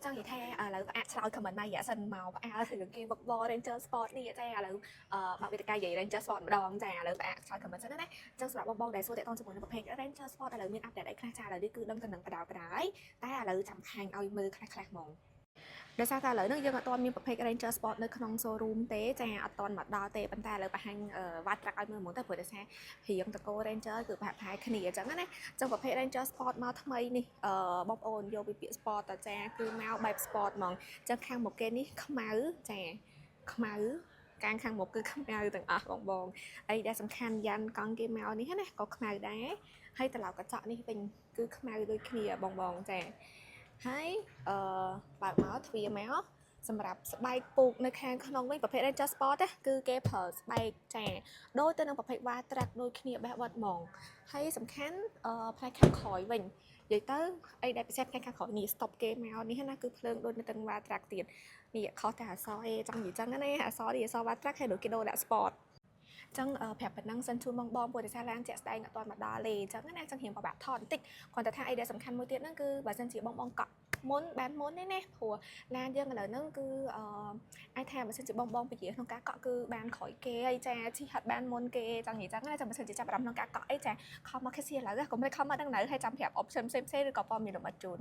ចង់និយាយថាឥឡូវអាចឆ្លើយ comment មករយៈសិនមកផ្អើលរឿងគេ Football Ranger Sport នេះចាឥឡូវបើវិទ្យានិយាយ Ranger Sport ម្ដងចាឥឡូវផ្អើលឆ្លើយ comment សិនណាអញ្ចឹងសម្រាប់បងដែលសួរតើតជាមួយនឹងប្រភេទ Ranger Sport ឥឡូវមាន update អីខ្លះចាឥឡូវនេះគឺដឹងទៅនឹងបដៅបដាយតែឥឡូវចាំខាញ់ឲ្យមើលខ្លះៗហ្មងដោយសារតែឥឡូវនេះយើងអត់ទាន់មានប្រភេទ Ranger Sport នៅក្នុង showroom ទេចាអត់ទាន់មកដល់ទេប៉ុន្តែឥឡូវបង្ហាញវ៉ាត់ត្រាក់ឲ្យមើលហ្មងទៅព្រោះដោយសាររៀងតកោ Ranger គឺប្រហែលគ្នាអញ្ចឹងណាអញ្ចឹងប្រភេទ Ranger Sport មកថ្មីនេះបងប្អូនយកពីពាក្យ Sport តាចាគឺមកបែប Sport ហ្មងអញ្ចឹងខាងមុខគេនេះខ្មៅចាខ្មៅកាងខាងមុខគឺខ្មៅទាំងអស់បងអីដែលសំខាន់យ៉ានកង់គេមកនេះណាក៏ខ្មៅដែរហើយត្រឡោកកញ្ចក់នេះវិញគឺខ្មៅដូចគ្នាបងចាហើយបើកមកទ្វារមកសម្រាប់ស្បែកពូកនៅខាងក្នុងវិញប្រភេទ Ranger Sport គឺគេប្រើស្បែកចាដូចទៅនឹងប្រភេទ Wild Track ដូចគ្នាបេះបិទហ្មងហើយសំខាន់ផ្នែកខាងក្រោយវិញនិយាយទៅអីដែលពិសេសផ្នែកខាងក្រោយនេះ stop គេមកនេះណាគឺភ្លើងដូចនៅទាំង Wild Track ទៀតនេះខុសតែអក្សរអេចង់និយាយចឹងណាអក្សរនេះអក្សរ Wild Track ហើយដូចគេដូរដាក់ Sportចឹងប្រាប់ប៉ុណ្ណឹងសិនជូនបងព្រោះតែសារឡានជាក់ស្ដែងអត់ទាន់មកដល់ទេចឹងណាចឹងរៀងពិបាកថតបន្តិចគ្រាន់តែថាអីដែលសំខាន់មួយទៀតហ្នឹងគឺបើសិនជាបងកក់មុនបានមុនទេណាព្រោះឡានយើងឥឡូវហ្នឹងគឺអាចថាបើសិនជាបងពជាក្នុងការកក់គឺបានក្រោយគេហើយចាជីហាត់បានមុនគេចង់និយាយចឹងណាចាំបើសិនជាចាប់អារម្មណ៍ក្នុងការកក់អីចាខំមកខេសឥឡូវកុំភ្លេចខំមកដឹងនៅហើយចាំប្រាប់ option ផ្សេងឬក៏ព័ត៌មានលម្អិតជូន